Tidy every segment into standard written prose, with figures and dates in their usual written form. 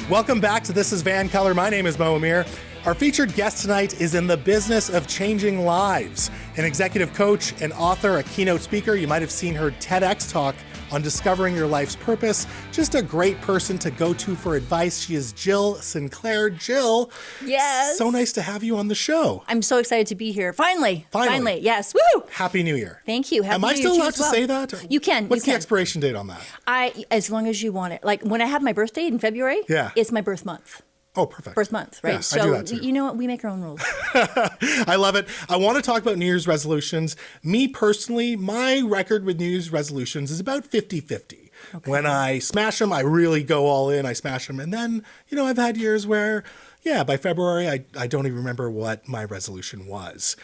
Welcome back to This is VANCOLOUR. My name is Mo Amir. Our featured guest tonight is in the business of changing lives. An executive coach, an author, a keynote speaker. You might have seen her TEDx talk on discovering your life's purpose. Just a great person to go to for advice. She is Jill Sinclair. Jill. Yes. So nice to have you on the show. I'm so excited to be here. Finally. Yes. Woo! Happy New Year. Thank you. Happy Am I New Year still allowed as to well. say that? You can. What's the expiration date on that? As long as you want it. Like when I have my birthday in February, it's my birth month. Oh, perfect. Birth month, right? Yeah, so I do that too. You know what? We make our own rules. I love it. I want to talk about New Year's resolutions. Me personally, my record with New Year's resolutions is about 50-50. Okay. When I smash them, I really go all in. I smash them. And then, I've had years where, by February, I don't even remember what my resolution was.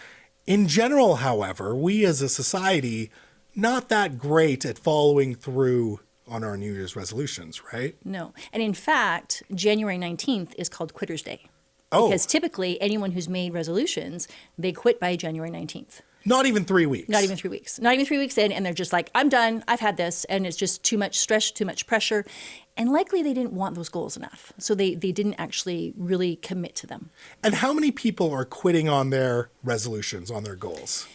In general, however, we as a society, not that great at following through on our New Year's resolutions, right? No. And in fact, January 19th is called Quitter's Day. Oh. Because typically anyone who's made resolutions, they quit by January 19th. Not even 3 weeks. Not even 3 weeks. Not even 3 weeks in, and they're just like, I'm done. I've had this. And it's just too much stress, too much pressure. And likely they didn't want those goals enough. So they didn't actually really commit to them. And how many people are quitting on their resolutions, on their goals?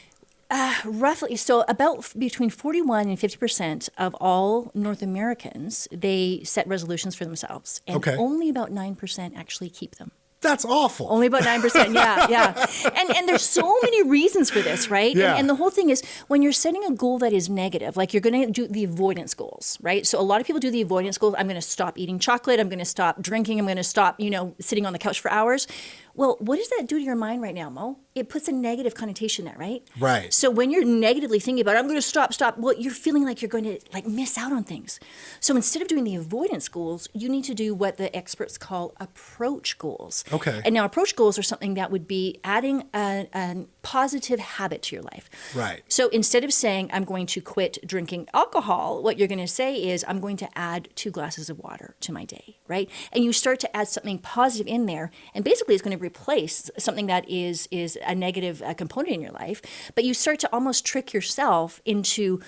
Roughly, so about between 41 and 50% of all North Americans, they set resolutions for themselves. And only about 9% actually keep them. That's awful. Only about 9%, yeah. And there's so many reasons for this, right? Yeah. And the whole thing is when you're setting a goal that is negative, like you're going to do the avoidance goals, right? So a lot of people do the avoidance goals. I'm going to stop eating chocolate. I'm going to stop drinking. I'm going to stop, sitting on the couch for hours. Well, what does that do to your mind right now, Mo? It puts a negative connotation there, right? Right. So when you're negatively thinking about, I'm going to stop, well, you're feeling like you're going to miss out on things. So instead of doing the avoidance goals, you need to do what the experts call approach goals. Okay. And now approach goals are something that would be adding a positive habit to your life. Right. So instead of saying, I'm going to quit drinking alcohol, what you're going to say is, I'm going to add 2 glasses of water to my day, right? And you start to add something positive in there, and basically it's going to replace something that is a negative component in your life, but you start to almost trick yourself into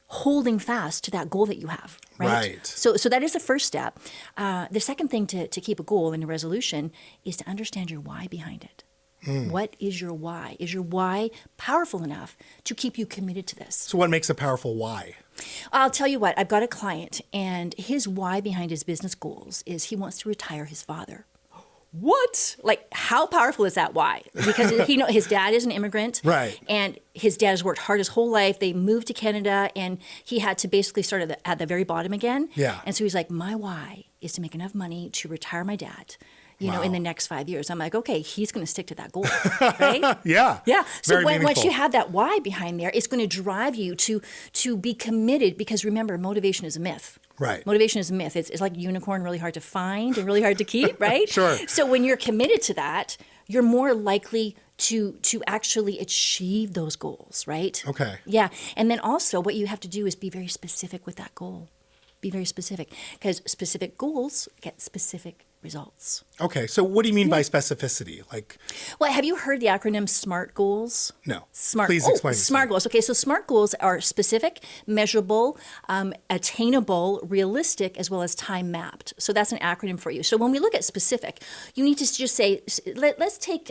holding fast to that goal that you have, right? So that is the first step. The second thing to keep a goal and a resolution is to understand your why behind it. What is your why? Is your why powerful enough to keep you committed to this? So what makes a powerful why? I'll tell you what, I've got a client, and his why behind his business goals is he wants to retire his father. What? Like, how powerful is that why? Because his dad is an immigrant. Right. And his dad has worked hard his whole life. They moved to Canada, and he had to basically start at the very bottom again. Yeah. And so he's like, my why is to make enough money to retire my dad, in the next 5 years. I'm like, okay, he's going to stick to that goal, right? Yeah. So once you have that why behind there, it's going to drive you to be committed, because remember, motivation is a myth. Right. Motivation is a myth. It's like a unicorn, really hard to find and really hard to keep, right? Sure. So when you're committed to that, you're more likely to actually achieve those goals, right? Okay. Yeah. And then also what you have to do is be very specific with that goal. Be very specific, because specific goals get specific results. Okay. So what do you mean by specificity? Well, have you heard the acronym SMART goals? No. SMART. Please explain. SMART goals. Okay, so SMART goals are specific, measurable, attainable, realistic, as well as time mapped. So that's an acronym for you. So when we look at specific, you need to just say, let's take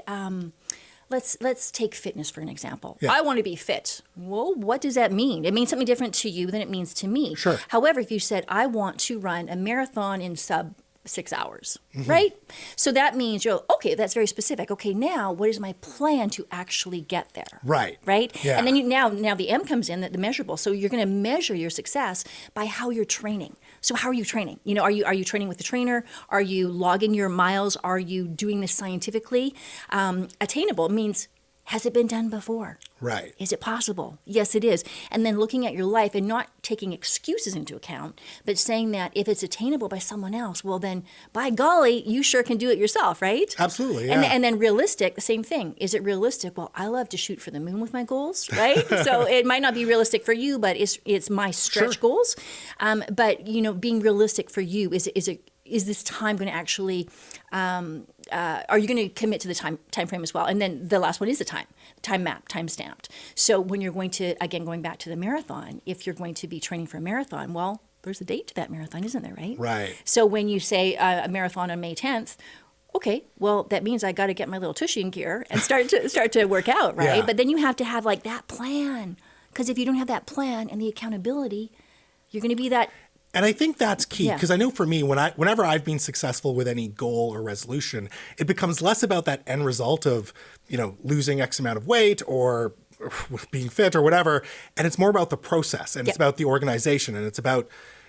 fitness for an example. Yeah. I want to be fit. Well, what does that mean? It means something different to you than it means to me. Sure. However, if you said, I want to run a marathon in sub 6 hours, right? So that means okay, that's very specific. Okay, now what is my plan to actually get there? Right. Right? Yeah. And then now the M comes in, the measurable. So you're going to measure your success by how you're training. So how are you training? Are you training with the trainer? Are you logging your miles? Are you doing this scientifically? Attainable means, has it been done before? Right. Is it possible? Yes, it is. And then looking at your life and not taking excuses into account, but saying that if it's attainable by someone else, well then, by golly, you sure can do it yourself, right? Absolutely, yeah. And then realistic, the same thing. Is it realistic? Well, I love to shoot for the moon with my goals, right? So it might not be realistic for you, but it's my stretch goals. But, being realistic for you, is this time going to actually, are you going to commit to the time frame as well? And then the last one is the time map, time stamped. So when you're going to, again, going back to the marathon, if you're going to be training for a marathon, well, there's a date to that marathon, isn't there, right? Right. So when you say a marathon on May 10th, okay, well, that means I got to get my little tushy in gear and start to work out, right? Yeah. But then you have to have like that plan, because if you don't have that plan and the accountability, you're going to be that. And I think that's key, Yeah. because I know for me, whenever I've been successful with any goal or resolution, it becomes less about that end result of, losing X amount of weight or being fit or whatever. And it's more about the process, and it's Yep. about the organization, and it's about,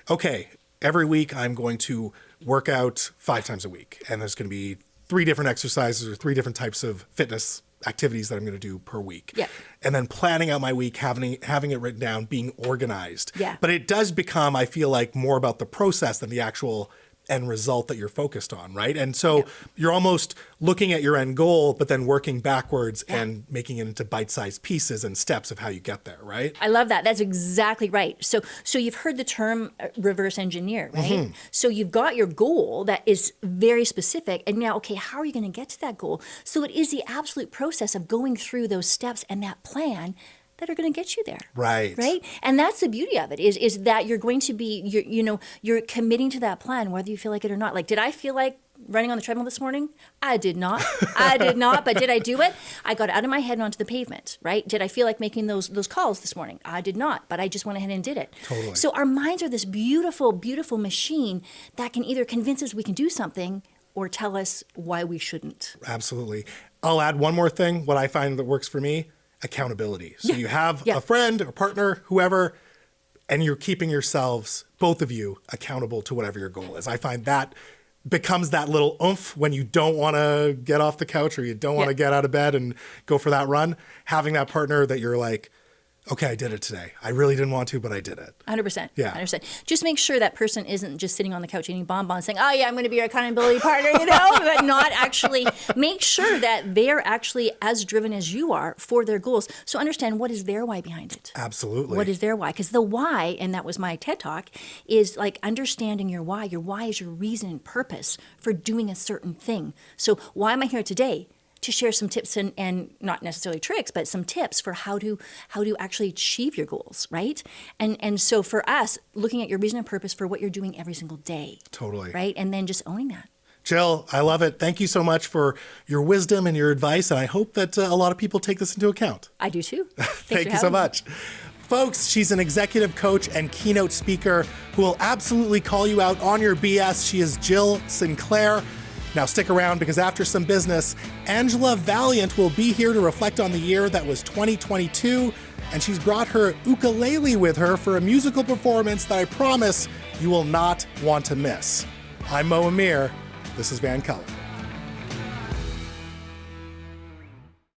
okay, every week I'm going to work out 5 times a week, and there's going to be 3 different exercises or 3 different types of fitness activities that I'm going to do per week. Yeah. And then planning out my week, having it written down, being organized. Yeah. But it does become, I feel like, more about the process than the actual end result that you're focused on, right? And so you're almost looking at your end goal, but then working backwards and making it into bite-sized pieces and steps of how you get there, right? I love that. That's exactly right. So you've heard the term reverse engineer, right? Mm-hmm. So you've got your goal that is very specific, and now, okay, how are you going to get to that goal? So it is the absolute process of going through those steps and that plan that are going to get you there. Right. Right. And that's the beauty of it is that you're going to be, you're committing to that plan, whether you feel like it or not. Like, did I feel like running on the treadmill this morning? I did not. I did not. But did I do it? I got out of my head and onto the pavement, right? Did I feel like making those calls this morning? I did not, but I just went ahead and did it. Totally. So our minds are this beautiful, beautiful machine that can either convince us we can do something or tell us why we shouldn't. Absolutely. I'll add one more thing. What I find that works for me, accountability. So you have a friend or partner, whoever, and you're keeping yourselves, both of you, accountable to whatever your goal is. I find that becomes that little oomph when you don't want to get off the couch or you don't want to get out of bed and go for that run. Having that partner that you're like, okay, I did it today. I really didn't want to, but I did it. 100%. Yeah. 100%. Just make sure that person isn't just sitting on the couch eating bonbons saying, oh, yeah, I'm going to be your accountability partner, but not actually. Make sure that they're actually as driven as you are for their goals. So understand, what is their why behind it? Absolutely. What is their why? Because the why, and that was my TED Talk, is like understanding your why. Your why is your reason and purpose for doing a certain thing. So why am I here today? To share some tips and not necessarily tricks, but some tips for how to actually achieve your goals, right? And so for us, looking at your reason and purpose for what you're doing every single day. Totally. Right? And then just owning that. Jill, I love it. Thank you so much for your wisdom and your advice, and I hope that a lot of people take this into account. I do too. Thank you so much. Folks, she's an executive coach and keynote speaker who will absolutely call you out on your BS. She is Jill Sinclair. Now stick around, because after some business, Angela Valiant will be here to reflect on the year that was 2022, and she's brought her ukulele with her for a musical performance that I promise you will not want to miss. I'm Mo Amir. This is VANCOLOUR.